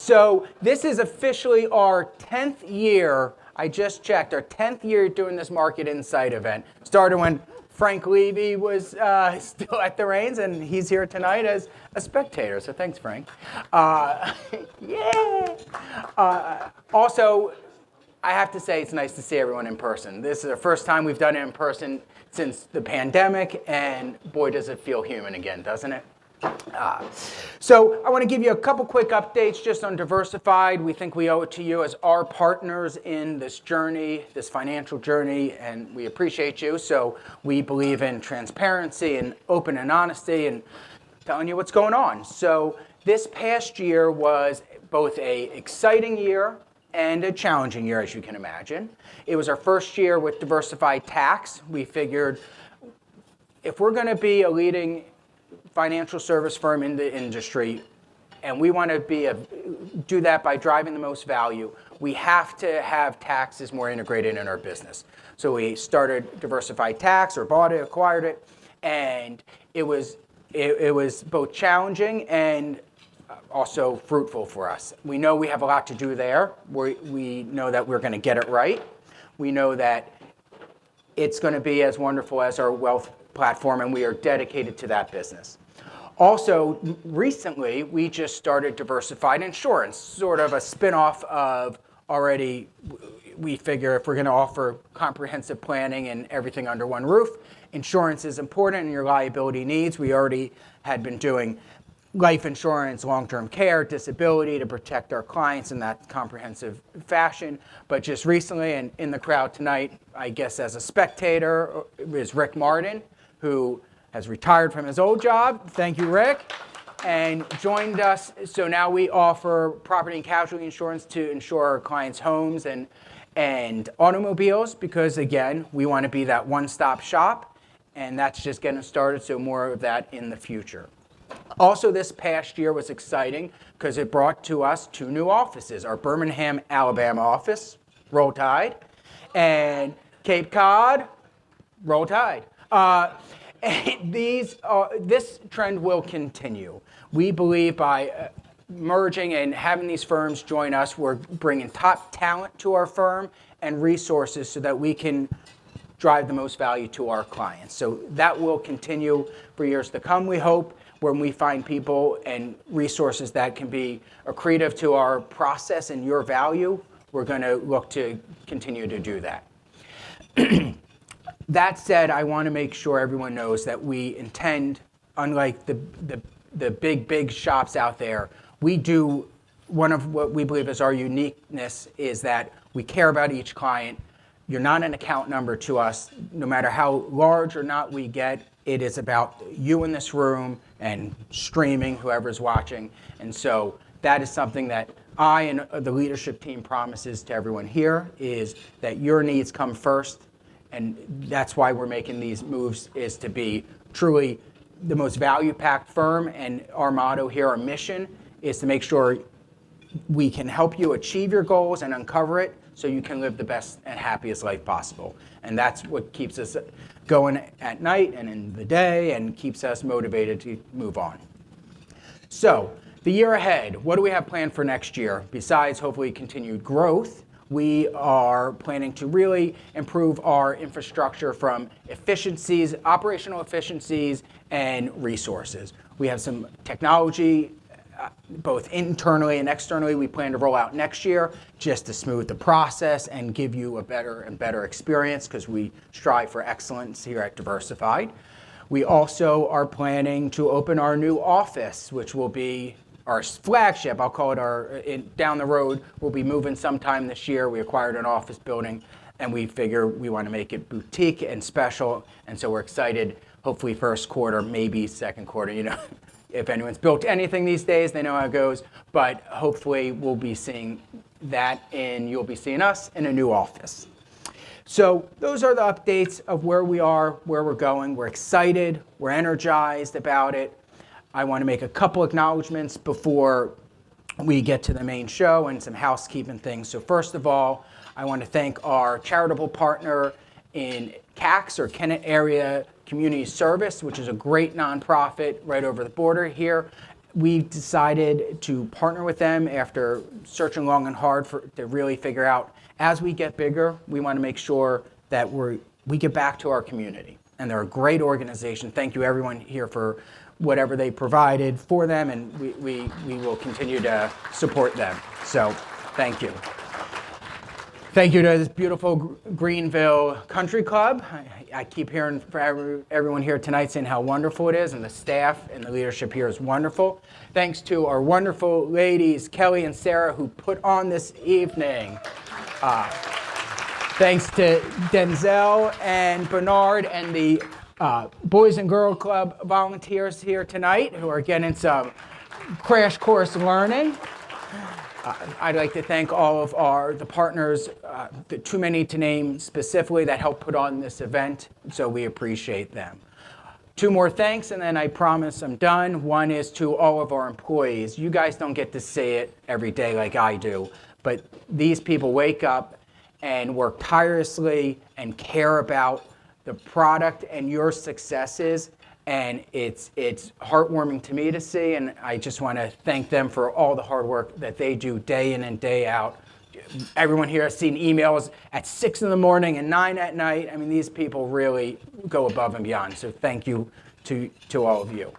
So this is officially our 10th year. I just checked, our 10th year doing this Market Insight event. Started when Frank Levy was still at the reins, and he's here tonight as a spectator. So thanks, Frank. Yeah. Also, I have to say it's nice to see everyone in person. This is the first time we've done it in person since the pandemic, and boy, does it feel human again, doesn't it? So I want to give you a couple quick updates just on Diversified. We think we owe it to you as our partners in this journey, this financial journey, and we appreciate you. So we believe in transparency and open and honesty and telling you what's going on. So this past year was both an exciting year and a challenging year, as you can imagine. It was our first year with Diversified Tax. We figured if we're going to be a leading financial service firm in the industry, and we want to do that by driving the most value, we have to have taxes more integrated in our business. So we started Diversified Tax, or bought it, acquired it, and it was both challenging and also fruitful for us. We know we have a lot to do there. We know that we're going to get it right. We know that it's going to be as wonderful as our wealth platform, and we are dedicated to that business. Also, recently, we just started Diversified Insurance, sort of a spin-off of already, we figure if we're going to offer comprehensive planning and everything under one roof, insurance is important in your liability needs. We already had been doing life insurance, long-term care, disability to protect our clients in that comprehensive fashion. But just recently, and in the crowd tonight, I guess as a spectator, is Rick Martin, who has retired from his old job. Thank you, Rick. And joined us. So now we offer property and casualty insurance to insure our clients' homes and automobiles because, again, we want to be that one-stop shop. And that's just getting started, so more of that in the future. Also, this past year was exciting because it brought to us 2 new offices. Our Birmingham, Alabama office, Roll Tide, and Cape Cod, Roll Tide. This trend will continue. We believe by merging and having these firms join us, we're bringing top talent to our firm and resources so that we can drive the most value to our clients. So that will continue for years to come, we hope. When we find people and resources that can be accretive to our process and your value, we're going to look to continue to do that. That said, I want to make sure everyone knows that we intend, unlike the big shops out there, we do, one of what we believe is our uniqueness is that we care about each client. You're not an account number to us. No matter how large or not we get, it is about you in this room and streaming, whoever's watching. And so that is something that I and the leadership team promises to everyone here, is that your needs come first. And that's why we're making these moves, is to be truly the most value-packed firm. And our motto here, our mission, is to make sure we can help you achieve your goals and uncover it so you can live the best and happiest life possible. And that's what keeps us going at night and in the day and keeps us motivated to move on. So the year ahead, what do we have planned for next year? Besides hopefully continued growth, we are planning to really improve our infrastructure from efficiencies, operational efficiencies, and resources. We have some technology, both internally and externally, we plan to roll out next year just to smooth the process and give you a better and better experience, because we strive for excellence here at Diversified. We also are planning to open our new office, which will be our flagship. I'll call it down the road. We'll be moving sometime this year. We acquired an office building, and we figure we want to make it boutique and special. And so we're excited, hopefully first quarter, maybe second quarter. You know, if anyone's built anything these days, they know how it goes. But hopefully we'll be seeing that, and you'll be seeing us in a new office. So those are the updates of where we are, where we're going. We're excited. We're energized about it. I want to make a couple acknowledgments before we get to the main show and some housekeeping things. So first of all, I want to thank our charitable partner in CACS, or Kennett Area Community Service, which is a great nonprofit right over the border here. we decided to partner with them after searching long and hard to really figure out, as we get bigger, we want to make sure that we get back to our community. And they're a great organization. Thank you everyone here for whatever they provided for them, and we will continue to support them. So thank you. Thank you to this beautiful Greenville Country Club. I keep hearing from everyone here tonight saying how wonderful it is, and the staff and the leadership here is wonderful. Thanks to our wonderful ladies, Kelly and Sarah, who put on this evening. Thanks to Denzel and Bernard and the Boys and Girl Club volunteers here tonight who are getting some crash course learning. I'd like to thank all of the partners, too many to name specifically, that helped put on this event, so we appreciate them. Two more thanks, and then I promise I'm done. One is to all of our employees. You guys don't get to see it every day like I do, but these people wake up and work tirelessly and care about the product and your successes. And it's heartwarming to me to see, and I just want to thank them for all the hard work that they do day in and day out. Everyone here has seen emails at 6 in the morning and 9 at night. I mean, these people really go above and beyond, so thank you to all of you.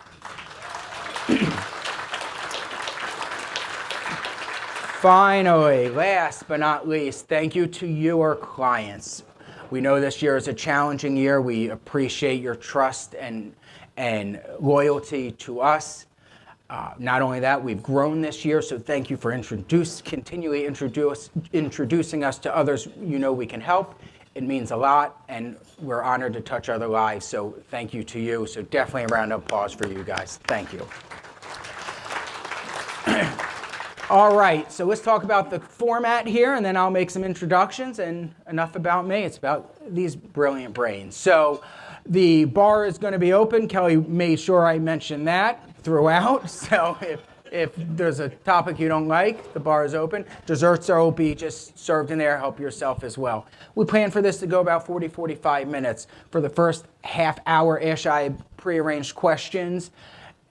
Finally, last but not least, thank you to your clients. We know this year is a challenging year. We appreciate your trust and loyalty to us. Not only that, we've grown this year, so thank you for continually introducing us to others you know we can help. It means a lot, and we're honored to touch other lives, so thank you to you. So definitely a round of applause for you guys. Thank you. All right, so let's talk about the format here, and then I'll make some introductions, and enough about me. It's about these brilliant brains. So the bar is going to be open. Kelly made sure I mentioned that throughout. So if there's a topic you don't like, the bar is open. Desserts will be just served in there. Help yourself as well. We plan for this to go about 45 minutes. For the first half hour, Ash, I prearranged questions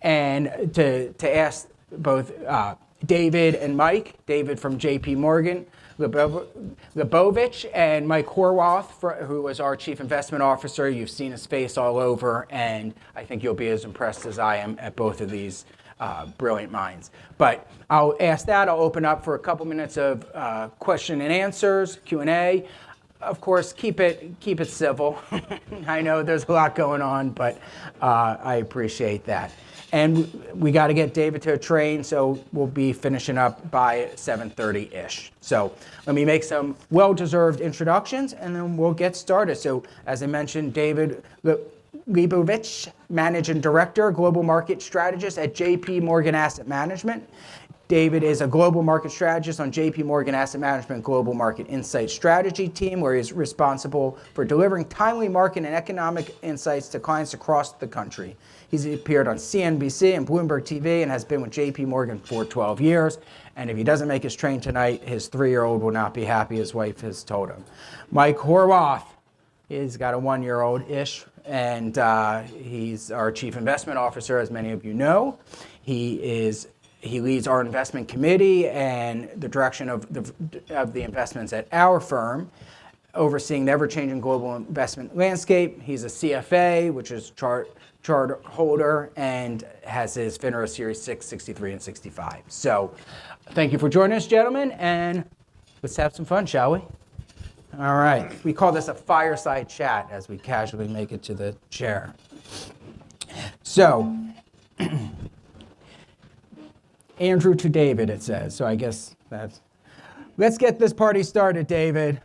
and to ask both David and Mike. David from JP Morgan, Lebovitz, and Mike Horwath, who was our Chief Investment Officer. You've seen his face all over, and I think you'll be as impressed as I am at both of these brilliant minds. But I'll ask that. I'll open up for a couple minutes of question and answers, Q&A. Of course, keep it civil. I know there's a lot going on, but I appreciate that. And we got to get David to a train, so we'll be finishing up by 7:30-ish. So let me make some well-deserved introductions, and then we'll get started. So as I mentioned, David Lebovitz, Managing Director, Global Market Strategist at JP Morgan Asset Management. David is a global market strategist on JP Morgan Asset Management Global Market Insight Strategy team, where he's responsible for delivering timely market and economic insights to clients across the country. He's appeared on CNBC and Bloomberg TV and has been with JP Morgan for 12 years. And if he doesn't make his train tonight, his 3-year-old will not be happy, his wife has told him. Mike Horwath, he's got a 1-year-old-ish, and he's our Chief Investment Officer, as many of you know. He leads our investment committee and the direction of the investments at our firm, overseeing the ever-changing global investment landscape. He's a CFA, which is charter holder, and has his FINRA Series 6, 63, and 65. So thank you for joining us, gentlemen, and let's have some fun, shall we? All right. We call this a fireside chat as we casually make it to the chair. So Andrew to David, it says. So I guess that's... Let's get this party started, David.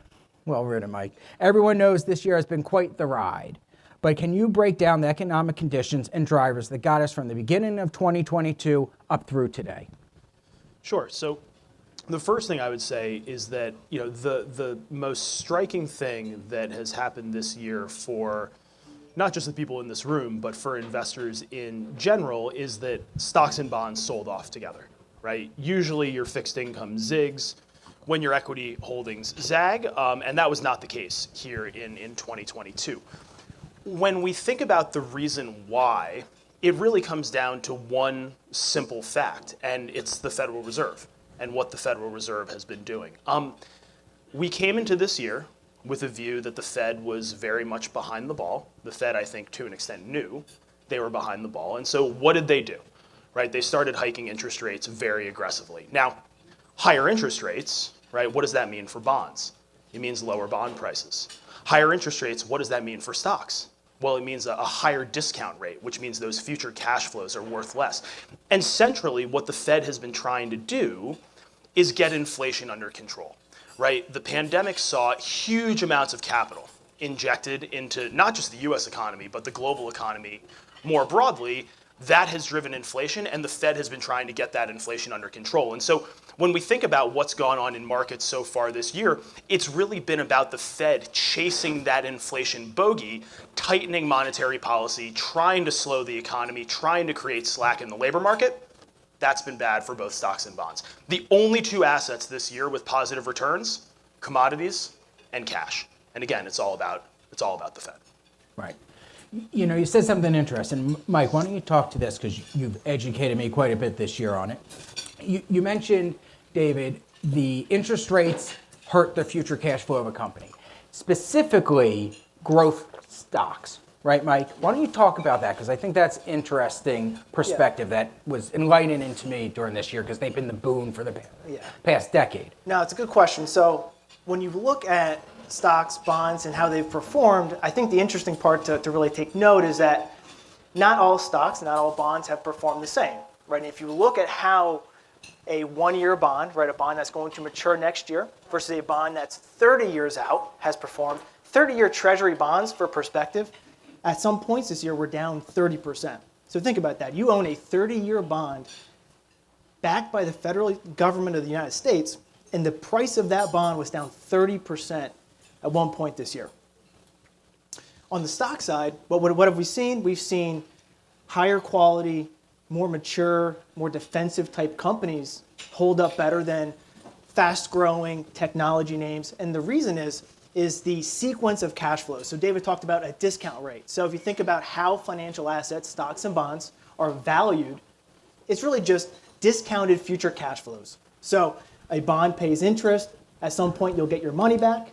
Well written, Mike. Everyone knows this year has been quite the ride. But can you break down the economic conditions and drivers that got us from the beginning of 2022 up through today? Sure. So the first thing I would say is that, the most striking thing that has happened this year for not just the people in this room, but for investors in general, is that stocks and bonds sold off together, right? Usually your fixed income zigs when your equity holdings zag, and that was not the case here in 2022. When we think about the reason why, it really comes down to one simple fact, and it's the Federal Reserve and what the Federal Reserve has been doing. We came into this year with a view that the Fed was very much behind the ball. The Fed, I think, to an extent, knew they were behind the ball. And so what did they do? Right? They started hiking interest rates very aggressively. Now, higher interest rates, right? What does that mean for bonds? It means lower bond prices. Higher interest rates, what does that mean for stocks? Well, it means a higher discount rate, which means those future cash flows are worth less. And centrally, what the Fed has been trying to do is get inflation under control, right? The pandemic saw huge amounts of capital injected into not just the US economy, but the global economy more broadly. That has driven inflation, and the Fed has been trying to get that inflation under control. And so when we think about what's gone on in markets so far this year, it's really been about the Fed chasing that inflation bogey, tightening monetary policy, trying to slow the economy, trying to create slack in the labor market. That's been bad for both stocks and bonds. The only two assets this year with positive returns, commodities and cash. And again, it's all about the Fed. Right. You know, you said something interesting. Mike, why don't you talk to this, because you've educated me quite a bit this year on it. You mentioned, David, the interest rates hurt the future cash flow of a company, specifically growth stocks, right, Mike? Why don't you talk about that, because I think that's interesting perspective that was enlightening to me during this year, because they've been the boon for the past decade. No, it's a good question. So when you look at stocks, bonds, and how they've performed, I think the interesting part to really take note is that not all stocks, not all bonds have performed the same, right? And if you look at how a one-year bond, right, a bond that's going to mature next year versus a bond that's 30 years out has performed, 30-year treasury bonds, for perspective, at some points this year were down 30%. So think about that. You own a 30-year bond backed by the federal government of the United States, and the price of that bond was down 30% at one point this year. On the stock side, what have we seen? We've seen higher quality, more mature, more defensive type companies hold up better than fast-growing technology names. And the reason is the sequence of cash flows. So David talked about a discount rate. So if you think about how financial assets, stocks and bonds, are valued, it's really just discounted future cash flows. So a bond pays interest. At some point, you'll get your money back.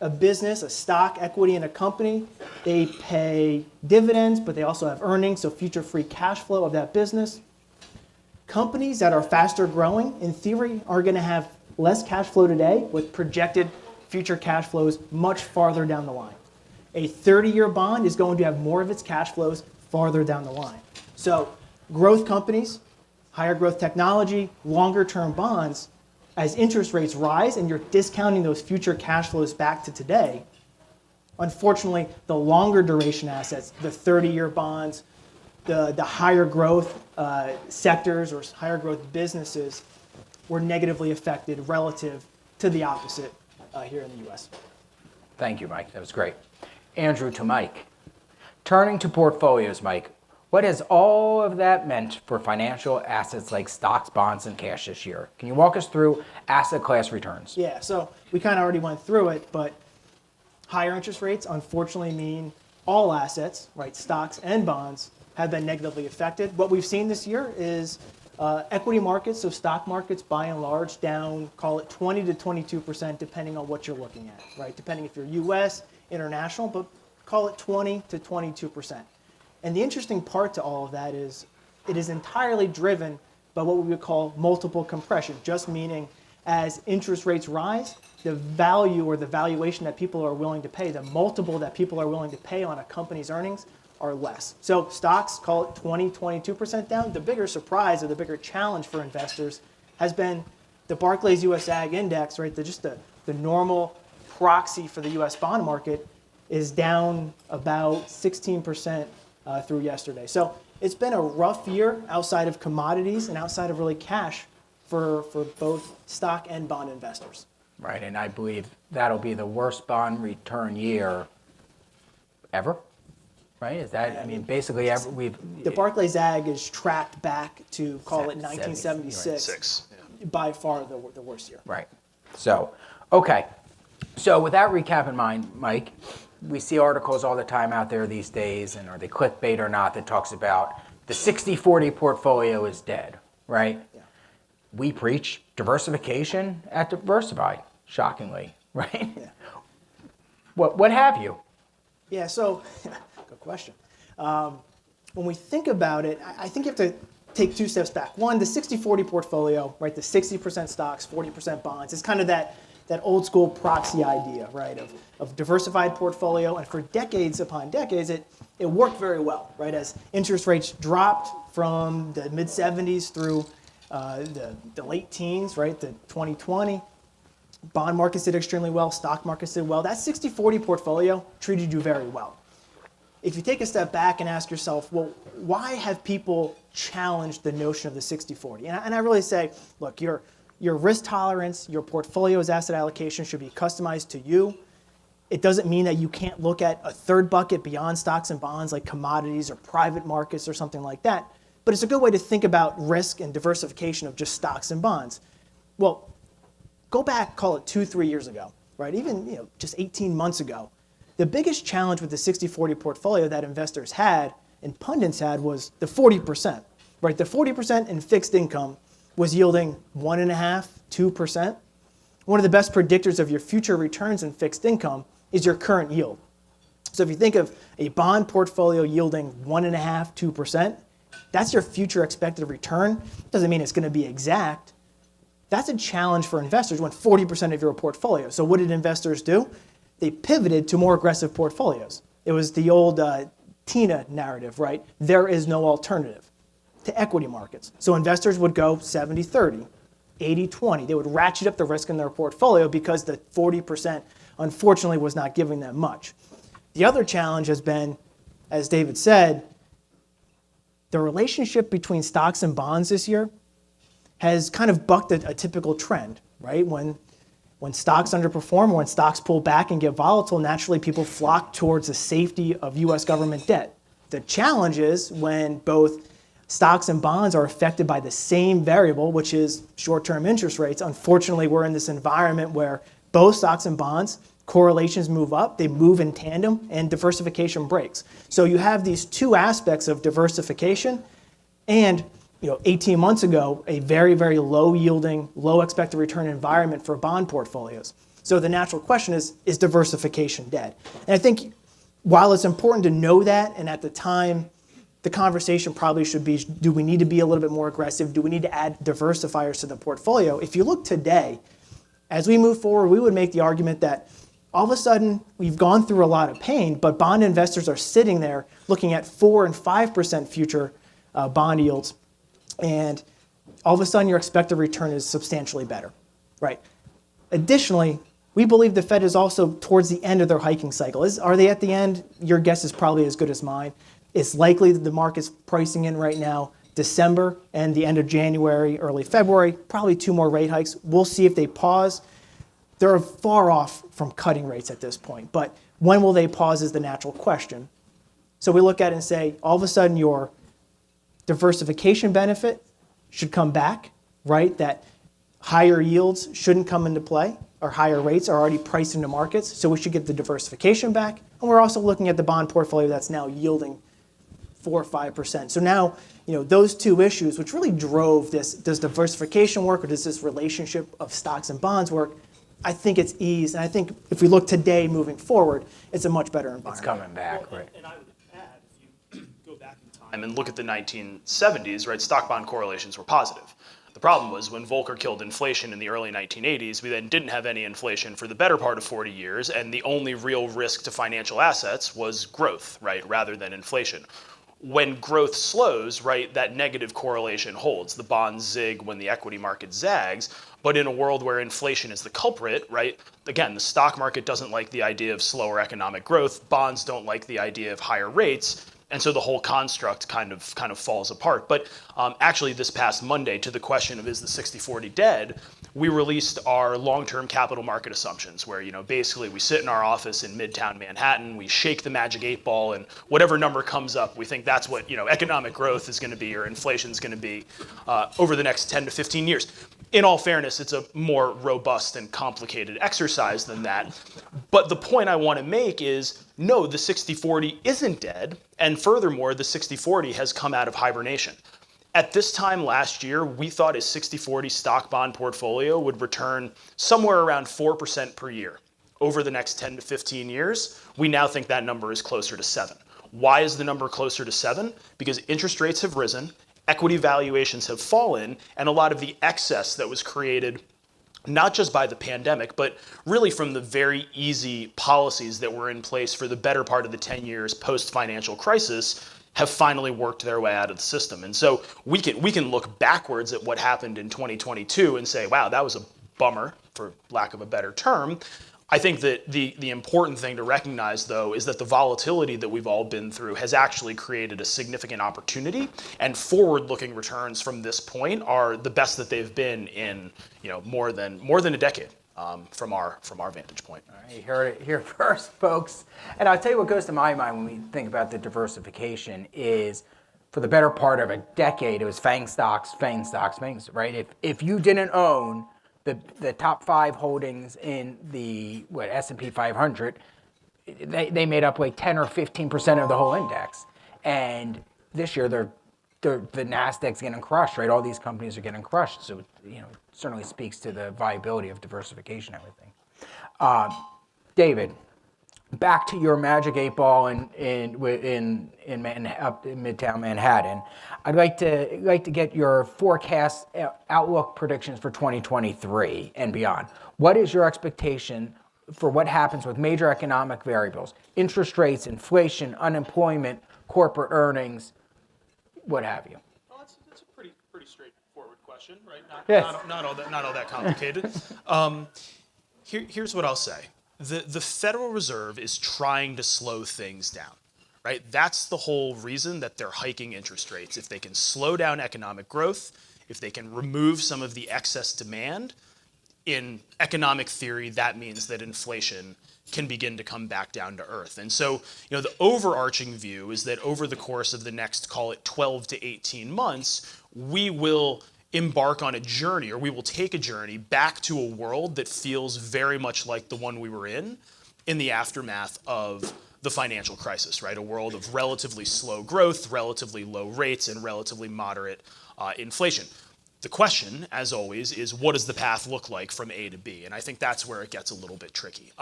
A business, a stock, equity in a company, they pay dividends, but they also have earnings, so future free cash flow of that business. Companies that are faster growing, in theory, are going to have less cash flow today with projected future cash flows much farther down the line. A 30-year bond is going to have more of its cash flows farther down the line. So growth companies, higher growth technology, longer term bonds, as interest rates rise and you're discounting those future cash flows back to today, unfortunately, the longer duration assets, the 30-year bonds, the higher growth sectors or higher growth businesses were negatively affected relative to the opposite here in the US. Thank you, Mike. That was great. Andrew, to Mike. Turning to portfolios, Mike, what has all of that meant for financial assets like stocks, bonds, and cash this year? Can you walk us through asset class returns? Yeah, so we kind of already went through it, but higher interest rates unfortunately mean all assets, right, stocks and bonds, have been negatively affected. What we've seen this year is equity markets, so stock markets by and large down, call it 20 to 22% depending on what you're looking at, right? Depending if you're US, international, but call it 20 to 22%. And the interesting part to all of that is it is entirely driven by what we would call multiple compression, just meaning as interest rates rise, the value or the valuation that people are willing to pay, the multiple that people are willing to pay on a company's earnings are less. So stocks, call it 20, 22% down. The bigger surprise or the bigger challenge for investors has been the Barclays US Ag Index, right? The normal proxy for the US bond market is down about 16% through yesterday. So it's been a rough year outside of commodities and outside of really cash for both stock and bond investors. Right, and I believe that'll be the worst bond return year ever, right? Is that, I mean, basically The Barclays Ag is tracked back to, call it 1976, Six. by far the worst year. Right, so, okay. So with that recap in mind, Mike, we see articles all the time out there these days, and are they clickbait or not, that talks about the 60-40 portfolio is dead, right? Yeah. We preach diversification at Diversified, shockingly, right? Yeah. What have you? Yeah, so, good question. When we think about it, I think you have to take two steps back. One, the 60-40 portfolio, right, the 60% stocks, 40% bonds, is kind of that old school proxy idea, right, of diversified portfolio. And for decades upon decades, it worked very well, right, as interest rates dropped from the mid-70s through the late teens, right, the 2020. Bond markets did extremely well, stock markets did well. That 60-40 portfolio treated you very well. If you take a step back and ask yourself, well, why have people challenged the notion of the 60-40? And I really say, look, your risk tolerance, your portfolio's asset allocation should be customized to you. It doesn't mean that you can't look at a third bucket beyond stocks and bonds like commodities or private markets or something like that. But it's a good way to think about risk and diversification of just stocks and bonds. Well, go back, call it 2-3 years ago, right? Even just 18 months ago. The biggest challenge with the 60-40 portfolio that investors had and pundits had was the 40%, right? The 40% in fixed income was yielding 1.5%, 2%. One of the best predictors of your future returns in fixed income is your current yield. So if you think of a bond portfolio yielding 1.5%, 2%, that's your future expected return. Doesn't mean it's going to be exact. That's a challenge for investors when 40% of your portfolio. So what did investors do? They pivoted to more aggressive portfolios. It was the old Tina narrative, right? There is no alternative to equity markets. So investors would go 70-30, 80-20. They would ratchet up the risk in their portfolio because the 40% unfortunately was not giving them much. The other challenge has been, as David said, the relationship between stocks and bonds this year has kind of bucked a typical trend, right? When stocks underperform, when stocks pull back and get volatile, naturally people flock towards the safety of U.S. government debt. The challenge is when both stocks and bonds are affected by the same variable, which is short-term interest rates. Unfortunately, we're in this environment where both stocks and bonds, correlations move up, they move in tandem, and diversification breaks. So you have these two aspects of diversification and 18 months ago, a very, very low yielding, low expected return environment for bond portfolios. So the natural question is diversification dead? And I think while it's important to know that, and at the time, the conversation probably should be, do we need to be a little bit more aggressive? Do we need to add diversifiers to the portfolio? If you look today, as we move forward, we would make the argument that all of a sudden, we've gone through a lot of pain, but bond investors are sitting there looking at 4% and 5% future bond yields. And all of a sudden, your expected return is substantially better, right? Additionally, we believe the Fed is also towards the end of their hiking cycle. Are they at the end? Your guess is probably as good as mine. It's likely that the market's pricing in right now December and the end of January, early February, probably 2 more rate hikes. We'll see if they pause. They're far off from cutting rates at this point, but when will they pause is the natural question. So we look at it and say, all of a sudden, your diversification benefit should come back, right? That higher yields shouldn't come into play, or higher rates are already priced into markets, so we should get the diversification back. And we're also looking at the bond portfolio that's now yielding 4 or 5%. So now, those two issues, which really drove this, does diversification work, or does this relationship of stocks and bonds work? I think it's eased, and I think if we look today moving forward, it's a much better environment. It's coming back, right? And I would add, if you go back in time and look at the 1970s, right, stock bond correlations were positive. The problem was when Volcker killed inflation in the early 1980s, we then didn't have any inflation for the better part of 40 years, and the only real risk to financial assets was growth, right, rather than inflation. When growth slows, right, that negative correlation holds. The bonds zig when the equity market zags. But in a world where inflation is the culprit, right, again, the stock market doesn't like the idea of slower economic growth. Bonds don't like the idea of higher rates. And so the whole construct kind of falls apart. But actually this past Monday, to the question of is the 60-40 dead, we released our long-term capital market assumptions where, basically we sit in our office in Midtown Manhattan, we shake the magic 8 ball, and whatever number comes up, we think that's what, economic growth is going to be or inflation is going to be over the next 10 to 15 years. In all fairness, it's a more robust and complicated exercise than that. But the point I want to make is, no, the 60-40 isn't dead. And furthermore, the 60-40 has come out of hibernation. At this time last year, we thought a 60-40 stock bond portfolio would return somewhere around 4% per year. Over the next 10 to 15 years, we now think that number is closer to 7. Why is the number closer to 7? Because interest rates have risen, equity valuations have fallen, and a lot of the excess that was created not just by the pandemic, but really from the very easy policies that were in place for the better part of the 10 years post-financial crisis have finally worked their way out of the system. And so we can look backwards at what happened in 2022 and say, wow, that was a bummer, for lack of a better term. I think that the important thing to recognize, though, is that the volatility that we've all been through has actually created a significant opportunity, and forward-looking returns from this point are the best that they've been in more than a decade from our vantage point. All right, you heard it here first, folks. And I'll tell you what goes to my mind when we think about the diversification is, for the better part of a decade, it was FANG stocks, right? If you didn't own the top 5 holdings in the S&P 500, they made up like 10 or 15% of the whole index. And this year, the Nasdaq's getting crushed, right? All these companies are getting crushed. So it certainly speaks to the viability of diversification, I would think. David, back to your magic 8 ball in Midtown Manhattan. I'd like to get your forecast outlook predictions for 2023 and beyond. What is your expectation for what happens with major economic variables, interest rates, inflation, unemployment, corporate earnings, what have you? Well, that's a pretty straightforward question, right? Yes. Not all that complicated. Here's what I'll say. The Federal Reserve is trying to slow things down, right? That's the whole reason that they're hiking interest rates. If they can slow down economic growth, if they can remove some of the excess demand, in economic theory, that means that inflation can begin to come back down to earth. And so, the overarching view is that over the course of the next, call it 12 to 18 months, we will embark on a journey, or we will take a journey back to a world that feels very much like the one we were in the aftermath of the financial crisis, right? A world of relatively slow growth, relatively low rates, and relatively moderate inflation. The question, as always, is what does the path look like from A to B? And I think that's where it gets a little bit tricky.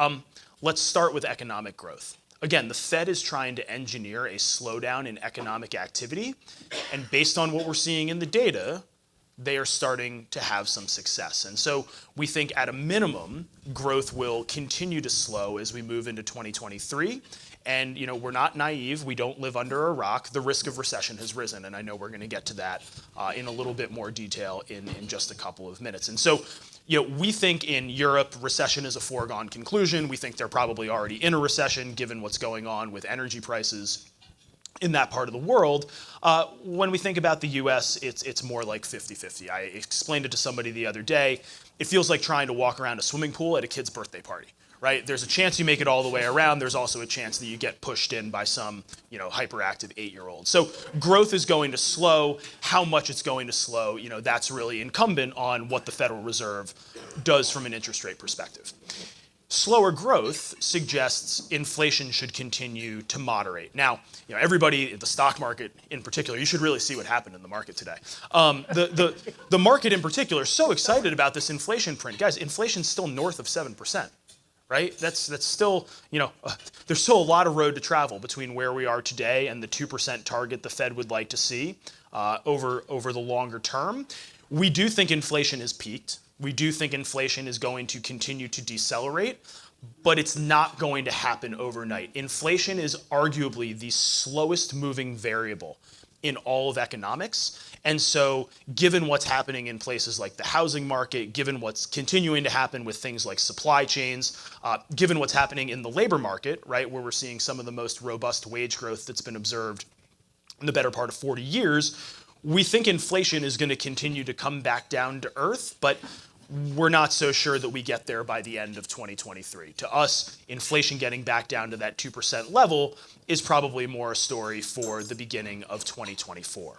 Let's start with economic growth. Again, the Fed is trying to engineer a slowdown in economic activity, and based on what we're seeing in the data, they are starting to have some success. And so we think at a minimum, growth will continue to slow as we move into 2023. And we're not naive. We don't live under a rock. The risk of recession has risen, and I know we're going to get to that in a little bit more detail in just a couple of minutes. And so we think in Europe, recession is a foregone conclusion. We think they're probably already in a recession given what's going on with energy prices in that part of the world. When we think about the US, it's more like 50-50. I explained it to somebody the other day. It feels like trying to walk around a swimming pool at a kid's birthday party, right? There's a chance you make it all the way around. There's also a chance that you get pushed in by some, hyperactive 8-year-old. So growth is going to slow. How much it's going to slow, that's really incumbent on what the Federal Reserve does from an interest rate perspective. Slower growth suggests inflation should continue to moderate. Now, everybody, the stock market in particular, you should really see what happened in the market today. The market in particular is so excited about this inflation print. Guys, inflation's still north of 7%, right? That's still, there's still a lot of road to travel between where we are today and the 2% target the Fed would like to see over the longer term. We do think inflation has peaked. We do think inflation is going to continue to decelerate, but it's not going to happen overnight. Inflation is arguably the slowest moving variable in all of economics. And so given what's happening in places like the housing market, given what's continuing to happen with things like supply chains, given what's happening in the labor market, right, where we're seeing some of the most robust wage growth that's been observed in the better part of 40 years, we think inflation is going to continue to come back down to earth, but we're not so sure that we get there by the end of 2023. To us, inflation getting back down to that 2% level is probably more a story for the beginning of 2024.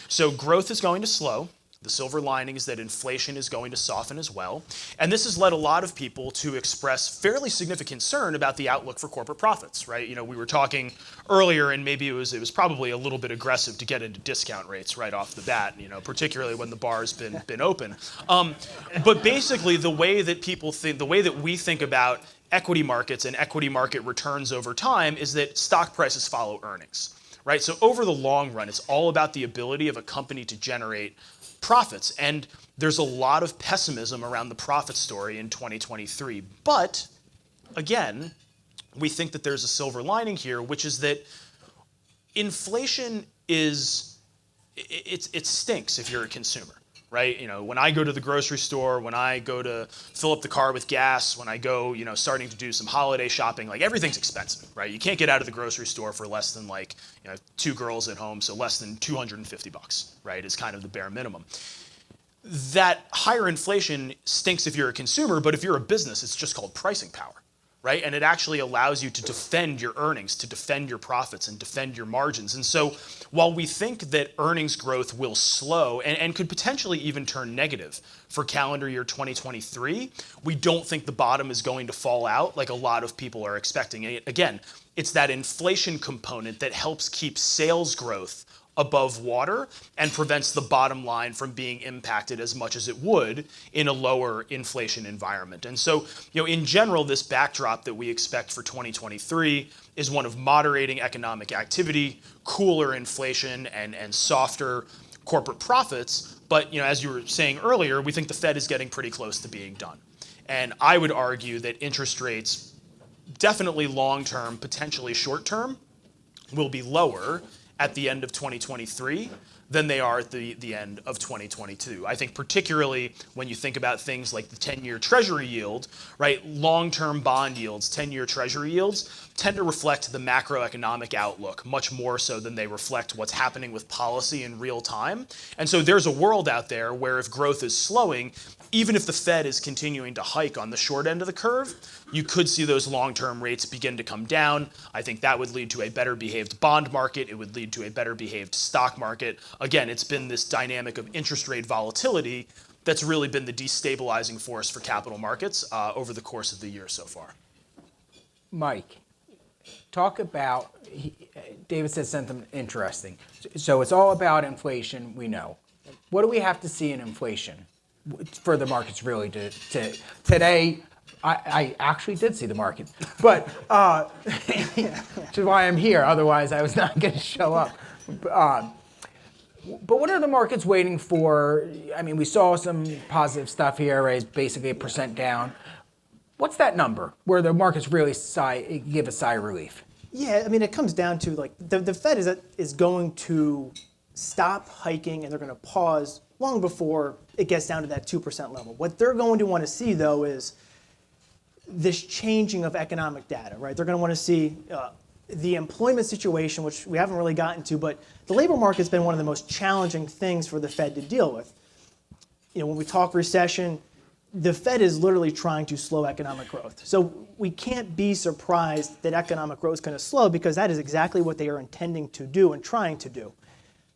So growth is going to slow. The silver lining is that inflation is going to soften as well. And this has led a lot of people to express fairly significant concern about the outlook for corporate profits, right? We were talking earlier, and maybe it was probably a little bit aggressive to get into discount rates right off the bat, particularly when the bar's been open. But basically, the way that people think, the way that we think about equity markets and equity market returns over time is that stock prices follow earnings, right? So over the long run, it's all about the ability of a company to generate profits. And there's a lot of pessimism around the profit story in 2023. But again, we think that there's a silver lining here, which is that inflation it stinks if you're a consumer, right? When I go to the grocery store, when I go to fill up the car with gas, when I go, starting to do some holiday shopping, like everything's expensive, right? You can't get out of the grocery store for less than two girls at home, so less than $250, right, is kind of the bare minimum. That higher inflation stinks if you're a consumer, but if you're a business, it's just called pricing power, right? And it actually allows you to defend your earnings, to defend your profits, and defend your margins. And so while we think that earnings growth will slow and could potentially even turn negative for calendar year 2023, we don't think the bottom is going to fall out like a lot of people are expecting. And again, it's that inflation component that helps keep sales growth above water and prevents the bottom line from being impacted as much as it would in a lower inflation environment. And so, in general, this backdrop that we expect for 2023 is one of moderating economic activity, cooler inflation, and softer corporate profits. But, as you were saying earlier, we think the Fed is getting pretty close to being done. And I would argue that interest rates, definitely long-term, potentially short-term, will be lower at the end of 2023 than they are at the end of 2022. I think particularly when you think about things like the 10-year Treasury yield, right? Long-term bond yields, 10-year Treasury yields tend to reflect the macroeconomic outlook much more so than they reflect what's happening with policy in real time. And so there's a world out there where if growth is slowing, even if the Fed is continuing to hike on the short end of the curve, you could see those long-term rates begin to come down. I think that would lead to a better behaved bond market. It would lead to a better behaved stock market. Again, it's been this dynamic of interest rate volatility that's really been the destabilizing force for capital markets over the course of the year so far. Mike, talk about, David said something interesting. So it's all about inflation, we know. What do we have to see in inflation for the markets really to today? I actually did see the market, but which is why I'm here. Otherwise, I was not going to show up. But what are the markets waiting for? I mean, we saw some positive stuff here, raised basically 1% down. What's that number where the markets really give a sigh of relief? Yeah, I mean, it comes down to the Fed is going to stop hiking and they're going to pause long before it gets down to that 2% level. What they're going to want to see, though, is this changing of economic data, right? They're going to want to see the employment situation, which we haven't really gotten to, but the labor market's been one of the most challenging things for the Fed to deal with. When we talk recession, the Fed is literally trying to slow economic growth. So we can't be surprised that economic growth is going to slow because that is exactly what they are intending to do and trying to do.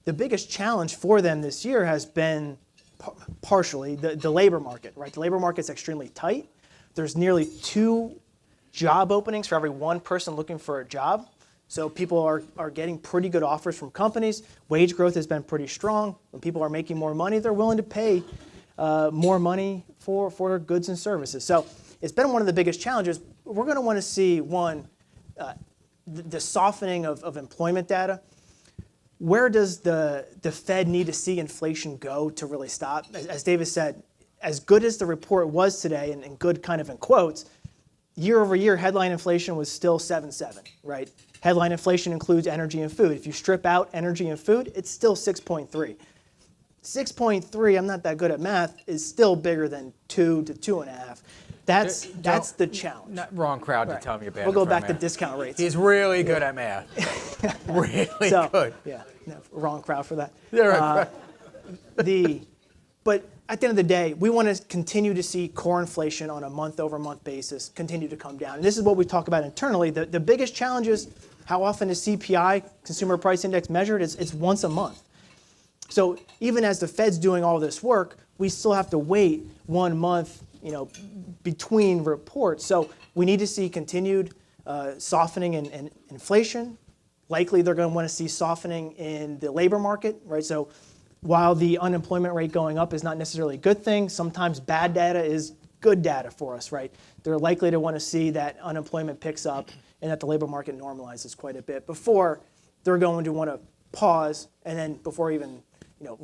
The biggest challenge for them this year has been partially the labor market, right? The labor market's extremely tight. There's nearly 2 job openings for every 1 person looking for a job. So people are getting pretty good offers from companies. Wage growth has been pretty strong. When people are making more money, they're willing to pay more money for goods and services. So it's been one of the biggest challenges. We're going to want to see, one, the softening of employment data. Where does the Fed need to see inflation go to really stop? As David said, as good as the report was today, and good kind of in quotes, year over year, headline inflation was still 7.7, right? Headline inflation includes energy and food. If you strip out energy and food, it's still 6.3. 6.3, I'm not that good at math, is still bigger than 2 to 2.5. That's the challenge. Wrong crowd Right. to tell me about. We'll go back to discount rates. He's really good at math. Really good. Yeah, no, wrong crowd for that. Yeah, right. But at the end of the day, we want to continue to see core inflation on a month-over-month basis continue to come down. And this is what we talk about internally. The biggest challenge is how often is CPI, Consumer Price Index, measured? It's once a month. So even as the Fed's doing all this work, we still have to wait 1 month, between reports. So we need to see continued softening in inflation. Likely they're going to want to see softening in the labor market, right? So while the unemployment rate going up is not necessarily a good thing, sometimes bad data is good data for us, right? They're likely to want to see that unemployment picks up and that the labor market normalizes quite a bit before they're going to want to pause, and then before even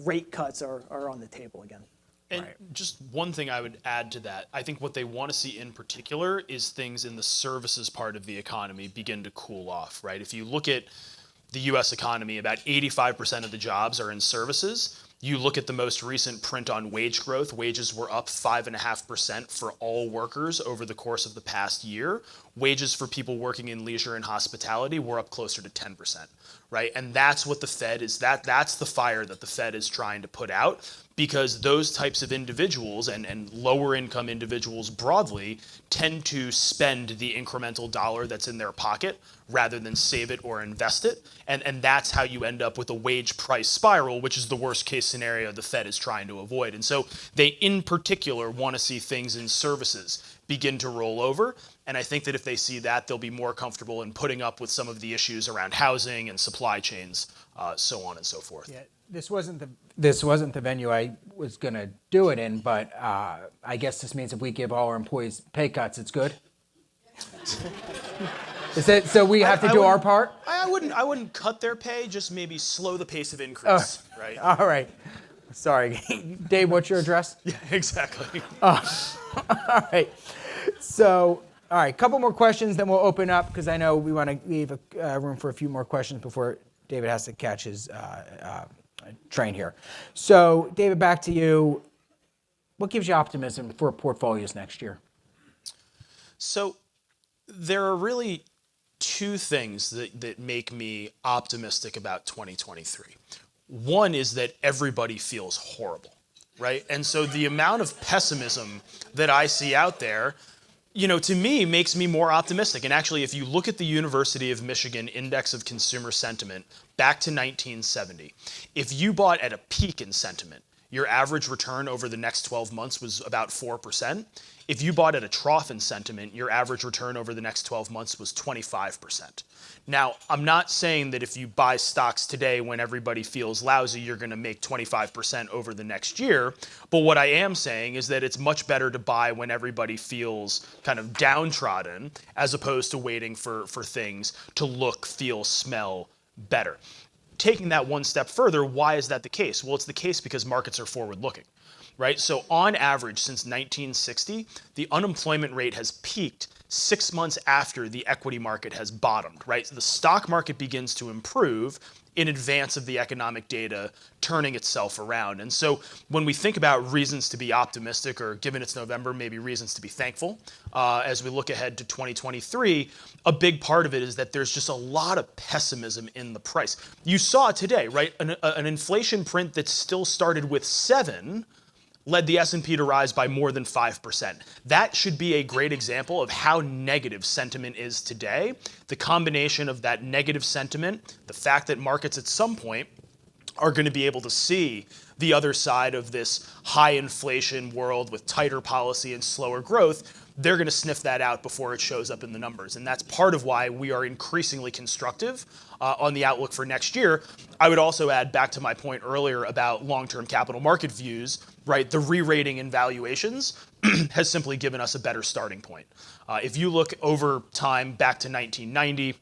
rate cuts are on the table again. And just one thing I would add to that, I think what they want to see in particular is things in the services part of the economy begin to cool off, right? If you look at the US economy, about 85% of the jobs are in services. You look at the most recent print on wage growth, wages were up 5.5% for all workers over the course of the past year. Wages for people working in leisure and hospitality were up closer to 10%, right? And that's what the Fed is, that's the fire that the Fed is trying to put out, because those types of individuals and lower income individuals broadly tend to spend the incremental dollar that's in their pocket rather than save it or invest it. And that's how you end up with a wage price spiral, which is the worst case scenario the Fed is trying to avoid. And so they in particular want to see things in services begin to roll over. And I think that if they see that, they'll be more comfortable in putting up with some of the issues around housing and supply chains, so on and so forth. Yeah, this wasn't the venue I was going to do it in, but I guess this means if we give all our employees pay cuts, it's good. Is it, so we have to do our part? I wouldn't cut their pay, just maybe slow the pace of increase, right? All right. Sorry. Dave, what's your address? Yeah, exactly. All right. So, all right, couple more questions, then we'll open up, because I know we want to leave room for a few more questions before David has to catch his train here. So, David, back to you. What gives you optimism for portfolios next year? So, there are really two things that make me optimistic about 2023. One is that everybody feels horrible, right? And so the amount of pessimism that I see out there, to me makes me more optimistic. And actually, if you look at the University of Michigan Index of Consumer Sentiment back to 1970, if you bought at a peak in sentiment, your average return over the next 12 months was about 4%. If you bought at a trough in sentiment, your average return over the next 12 months was 25%. Now, I'm not saying that if you buy stocks today when everybody feels lousy, you're going to make 25% over the next year. But what I am saying is that it's much better to buy when everybody feels kind of downtrodden, as opposed to waiting for things to look, feel, smell better. Taking that one step further, why is that the case? Well, it's the case because markets are forward-looking, right? So on average, since 1960, the unemployment rate has peaked 6 months after the equity market has bottomed, right? So the stock market begins to improve in advance of the economic data turning itself around. And so when we think about reasons to be optimistic, or given it's November, maybe reasons to be thankful, as we look ahead to 2023, a big part of it is that there's just a lot of pessimism in the price. You saw today, right? An inflation print that still started with 7 led the S&P to rise by more than 5%. That should be a great example of how negative sentiment is today. The combination of that negative sentiment, the fact that markets at some point are going to be able to see the other side of this high inflation world with tighter policy and slower growth, they're going to sniff that out before it shows up in the numbers. And that's part of why we are increasingly constructive on the outlook for next year. I would also add, back to my point earlier about long-term capital market views, right? The re-rating in valuations has simply given us a better starting point. If you look over time back to 1990,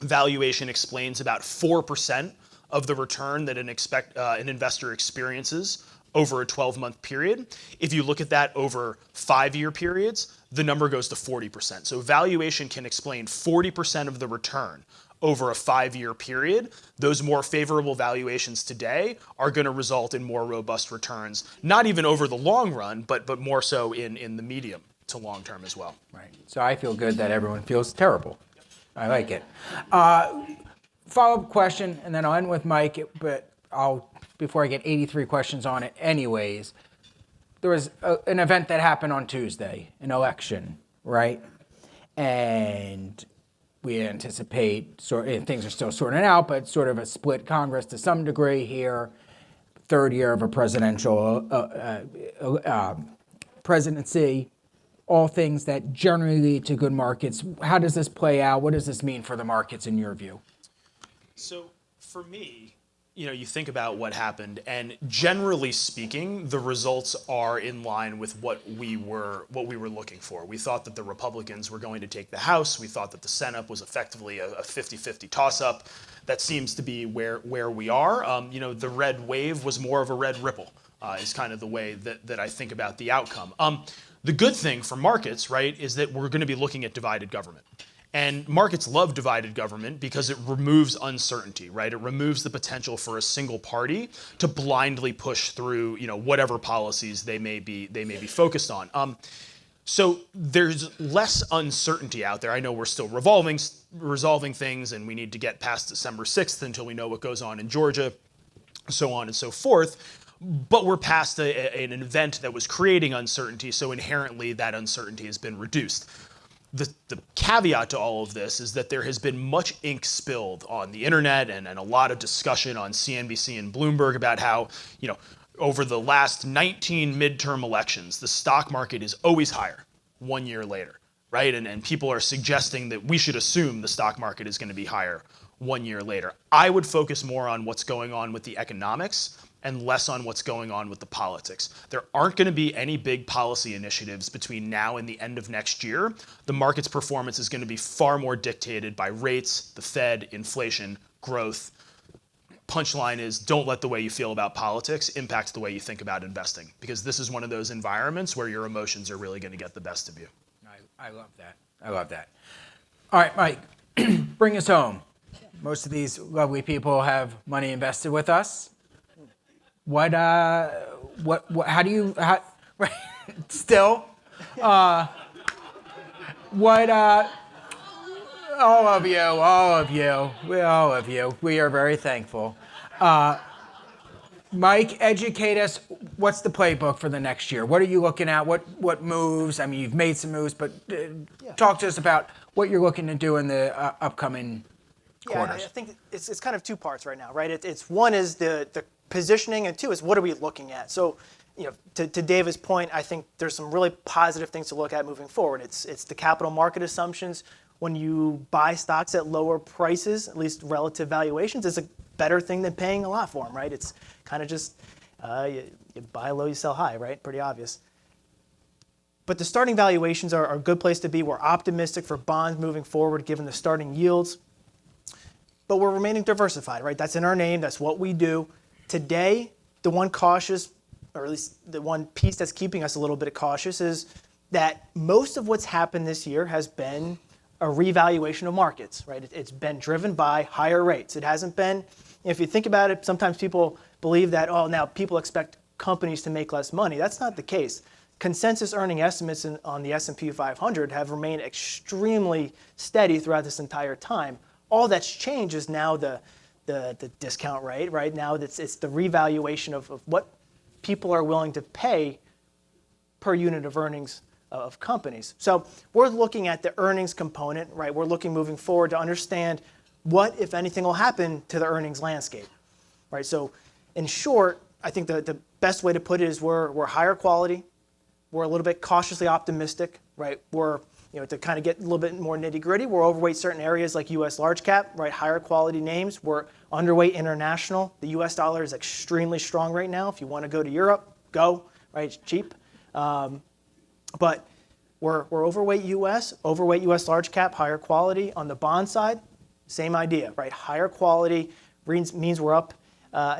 valuation explains about 4% of the return that an investor experiences over a 12-month period. If you look at that over 5-year periods, the number goes to 40%. So valuation can explain 40% of the return over a 5-year period. Those more favorable valuations today are going to result in more robust returns, not even over the long run, but more so in the medium to long term as well. Right. So I feel good that everyone feels terrible. I like it. Follow-up question, and then I'll end with Mike, but before I get 83 questions on it anyways, there was an event that happened on Tuesday, an election, right? And we anticipate, things are still sorting out, but sort of a split Congress to some degree here. third year of a presidential presidency, all things that generally lead to good markets. How does this play out? What does this mean for the markets in your view? So for me, you think about what happened, and generally speaking, the results are in line with what we were looking for. We thought that the Republicans were going to take the House. We thought that the Senate was effectively a 50-50 toss-up. That seems to be where we are. The red wave was more of a red ripple, is kind of the way that I think about the outcome. The good thing for markets, right, is that we're going to be looking at divided government. And markets love divided government because it removes uncertainty, right? It removes the potential for a single party to blindly push through, whatever policies they may be focused on. So there's less uncertainty out there. I know we're still resolving things, and we need to get past December 6th until we know what goes on in Georgia, so on and so forth. But we're past an event that was creating uncertainty, so inherently that uncertainty has been reduced. The caveat to all of this is that there has been much ink spilled on the internet and a lot of discussion on CNBC and Bloomberg about how, over the last 19 midterm elections, the stock market is always higher 1 year later, right? And people are suggesting that we should assume the stock market is going to be higher 1 year later. I would focus more on what's going on with the economics and less on what's going on with the politics. There aren't going to be any big policy initiatives between now and the end of next year. The market's performance is going to be far more dictated by rates, the Fed, inflation, growth. Punchline is, don't let the way you feel about politics impact the way you think about investing, because this is one of those environments where your emotions are really going to get the best of you. I love that. I love that. All right, Mike, bring us home. Most of these lovely people have money invested with us. How do you, right, still, all of you, we are very thankful. Mike, educate us. What's the playbook for the next year? What are you looking at? What moves? I mean, you've made some moves, but talk to us about what you're looking to do in the upcoming quarters. I think it's kind of two parts right now, right? It's one is the positioning, and two is what are we looking at? So, to David's point, I think there's some really positive things to look at moving forward. It's the capital market assumptions. When you buy stocks at lower prices, at least relative valuations, it's a better thing than paying a lot for them, right? It's kind of just you buy low, you sell high, right? Pretty obvious. But the starting valuations are a good place to be. We're optimistic for bonds moving forward, given the starting yields. But we're remaining diversified, right? That's in our name. That's what we do. Today, the one cautious, or at least the one piece that's keeping us a little bit cautious, is that most of what's happened this year has been a revaluation of markets, right? It's been driven by higher rates. It hasn't been, if you think about it, sometimes people believe that, now people expect companies to make less money. That's not the case. Consensus earning estimates on the S&P 500 have remained extremely steady throughout this entire time. All that's changed is now the discount rate, right? Now it's the revaluation of what people are willing to pay per unit of earnings of companies. So we're looking at the earnings component, right? We're looking moving forward to understand what, if anything, will happen to the earnings landscape, right? So in short, I think the best way to put it is we're higher quality, we're a little bit cautiously optimistic, right? We're, to kind of get a little bit more nitty gritty, we're overweight certain areas like U.S. large cap, right? Higher quality names. We're underweight international. The U.S. dollar is extremely strong right now. If you want to go to Europe, go, right? It's cheap. But we're overweight U.S. large cap, higher quality. On the bond side, same idea, right? Higher quality means we're up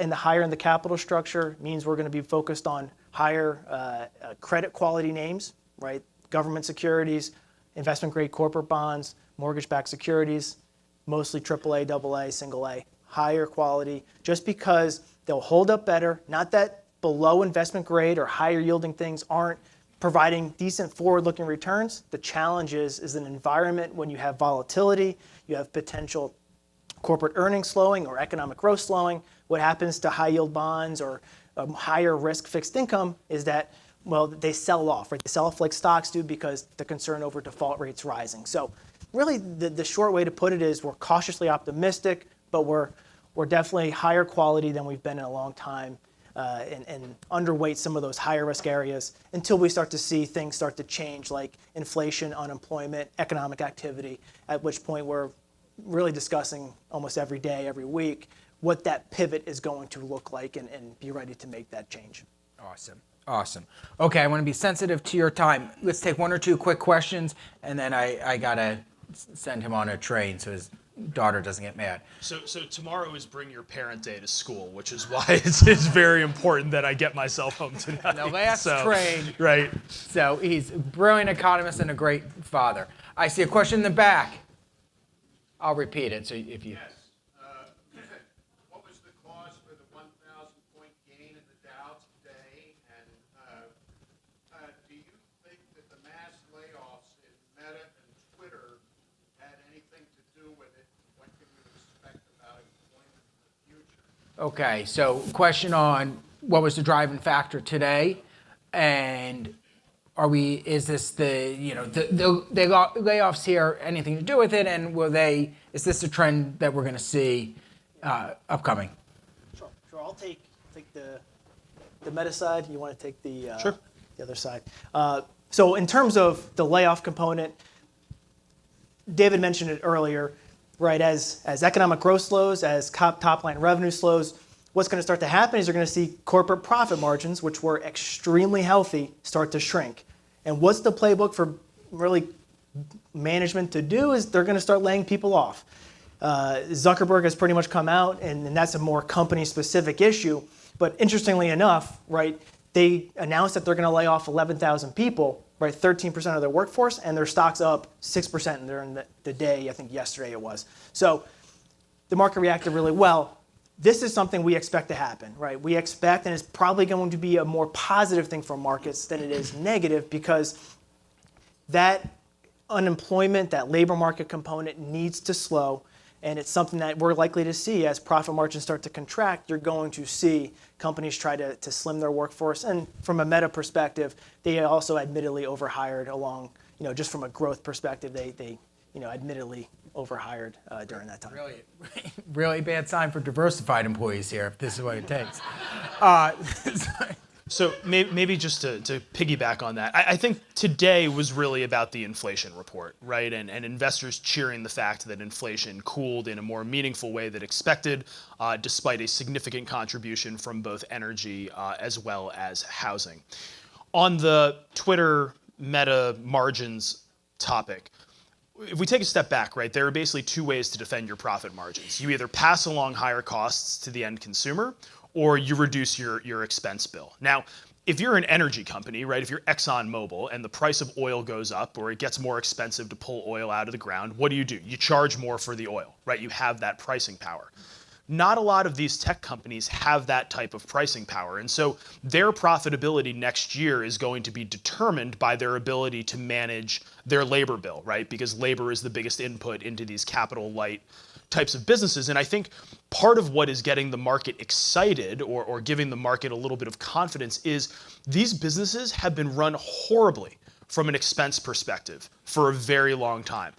in the capital structure, means we're going to be focused on higher credit quality names, right? Government securities, investment grade corporate bonds, mortgage-backed securities, mostly AAA, AA, single A, higher quality, just because they'll hold up better. Not that below investment grade or higher yielding things aren't providing decent forward-looking returns. The challenge is an environment when you have volatility, you have potential corporate earnings slowing or economic growth slowing. What happens to high yield bonds or higher risk fixed income is that, they sell off, right? They sell off like stocks do because the concern over default rates rising. So really the short way to put it is we're cautiously optimistic, but we're definitely higher quality than we've been in a long time. and underweight some of those higher risk areas until we start to see things start to change, like inflation, unemployment, economic activity, at which point we're really discussing almost every day, every week, what that pivot is going to look like and be ready to make that change. Awesome. Okay, I want to be sensitive to your time. Let's take one or two quick questions, and then I got to send him on a train so his daughter doesn't get mad. So tomorrow is Bring Your Parent Day to school, which is why it's very important that I get myself home tonight. The last train. Right. So he's a brilliant economist and a great father. I see a question in the back. I'll repeat it. So if you. Yes. What was the cause for the 1,000-point gain in the Dow today? And do you think that the mass layoffs in Meta and Twitter had anything to do with it? What can you expect about employment in the future? Okay, so question on what was the driving factor today, and is this the layoffs here anything to do with it, and is this a trend that we're going to see upcoming? Sure. I'll take the meta side. You want to take the Sure. The other side. So in terms of the layoff component, David mentioned it earlier, right? As economic growth slows, as top line revenue slows, what's going to start to happen is you're going to see corporate profit margins, which were extremely healthy, start to shrink. And what's the playbook for really management to do is they're going to start laying people off. Zuckerberg has pretty much come out, and that's a more company-specific issue. But interestingly enough, right, they announced that they're going to lay off 11,000 people, right, 13% of their workforce, and their stock's up 6% during the day, I think yesterday it was. So the market reacted really well. This is something we expect to happen, right? We expect, and it's probably going to be a more positive thing for markets than it is negative, because that unemployment, that labor market component needs to slow, and it's something that we're likely to see as profit margins start to contract. You're going to see companies try to slim their workforce, and from a Meta perspective, they also admittedly overhired along, just from a growth perspective, they admittedly overhired during that time. Really bad sign for diversified employees here, if this is what it takes. So maybe just to piggyback on that, I think today was really about the inflation report, right? And investors cheering the fact that inflation cooled in a more meaningful way than expected, despite a significant contribution from both energy as well as housing. On the Twitter Meta margins topic, if we take a step back, right, there are basically two ways to defend your profit margins. You either pass along higher costs to the end consumer, or you reduce your expense bill. Now, if you're an energy company, right, if you're ExxonMobil and the price of oil goes up or it gets more expensive to pull oil out of the ground, what do? You charge more for the oil, right? You have that pricing power. Not a lot of these tech companies have that type of pricing power. And so their profitability next year is going to be determined by their ability to manage their labor bill, right? Because labor is the biggest input into these capital light types of businesses. And I think part of what is getting the market excited or giving the market a little bit of confidence is these businesses have been run horribly from an expense perspective for a very long time.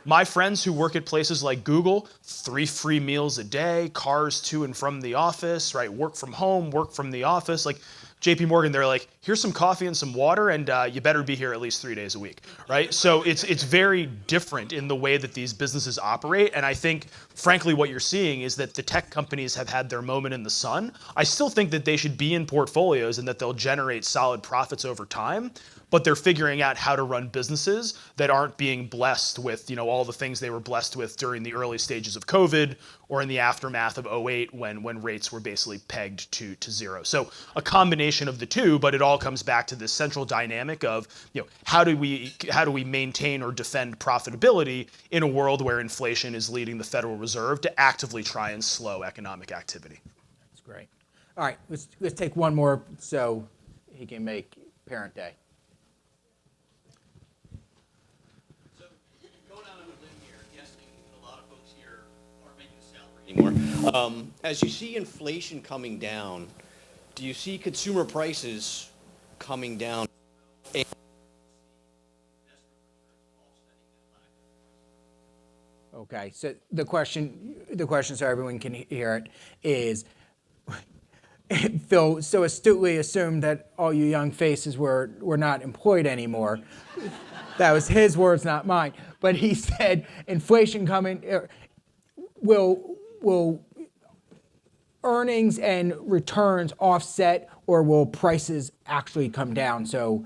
My friends who work at places like Google, 3 free meals a day, cars to and from the office, right? Work from home, work from the office. Like JP Morgan, they're like, here's some coffee and some water, and you better be here at least 3 days a week, right? So it's very different in the way that these businesses operate. And I think, frankly, what you're seeing is that the tech companies have had their moment in the sun. I still think that they should be in portfolios and that they'll generate solid profits over time. But they're figuring out how to run businesses that aren't being blessed with, all the things they were blessed with during the early stages of COVID or in the aftermath of 2008 when rates were basically pegged to zero. So a combination of the two, but it all comes back to this central dynamic of, how do we maintain or defend profitability in a world where inflation is leading the Federal Reserve to actively try and slow economic activity. That's great. All right, let's take one more so he can make Parent Day. Anymore. As you see inflation coming down, do you see consumer prices coming down? Okay, so the question so everyone can hear it is, Phil so astutely assumed that all you young faces were not employed anymore. That was his words, not mine. But he said, inflation coming, will earnings and returns offset, or will prices actually come down so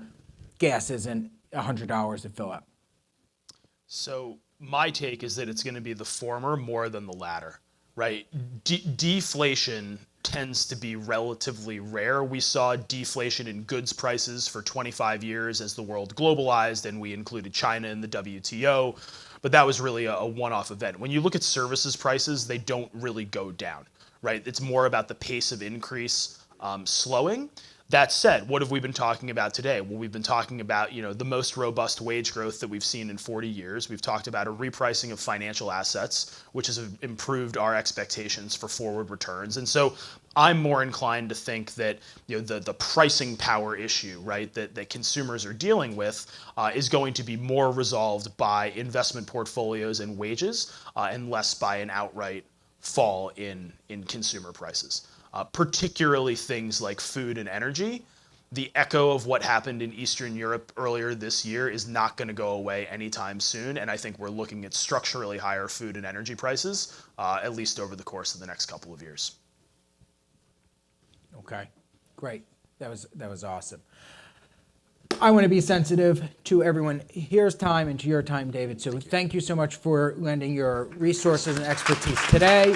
gas isn't $100 to fill up? So my take is that it's going to be the former more than the latter, right? Deflation tends to be relatively rare. We saw deflation in goods prices for 25 years as the world globalized, and we included China in the WTO, but that was really a one-off event. When you look at services prices, they don't really go down, right? It's more about the pace of increase slowing. That said, what have we been talking about today? Well, we've been talking about, the most robust wage growth that we've seen in 40 years. We've talked about a repricing of financial assets, which has improved our expectations for forward returns. And so I'm more inclined to think that, the pricing power issue, right, that consumers are dealing with is going to be more resolved by investment portfolios and wages and less by an outright fall in consumer prices. Particularly things like food and energy. The echo of what happened in Eastern Europe earlier this year is not going to go away anytime soon, and I think we're looking at structurally higher food and energy prices, at least over the course of the next couple of years. Okay, great. That was awesome. I want to be sensitive to everyone here's time and to your time, David. So thank you so much for lending your resources and expertise today.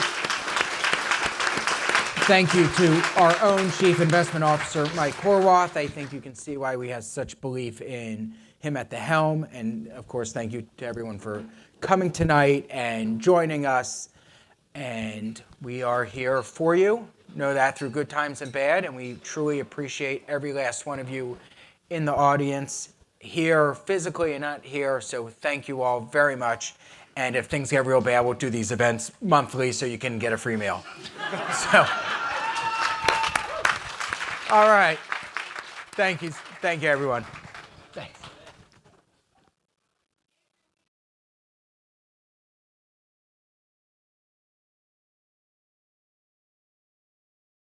Thank you to our own Chief Investment Officer, Mike Horwath. I think you can see why we have such belief in him at the helm. And of course, thank you to everyone for coming tonight and joining us. And we are here for you. Know that through good times and bad. And we truly appreciate every last one of you in the audience here physically and not here. So thank you all very much. And if things get real bad, we'll do these events monthly so you can get a free meal. So, all right. Thank you. Thank you, everyone.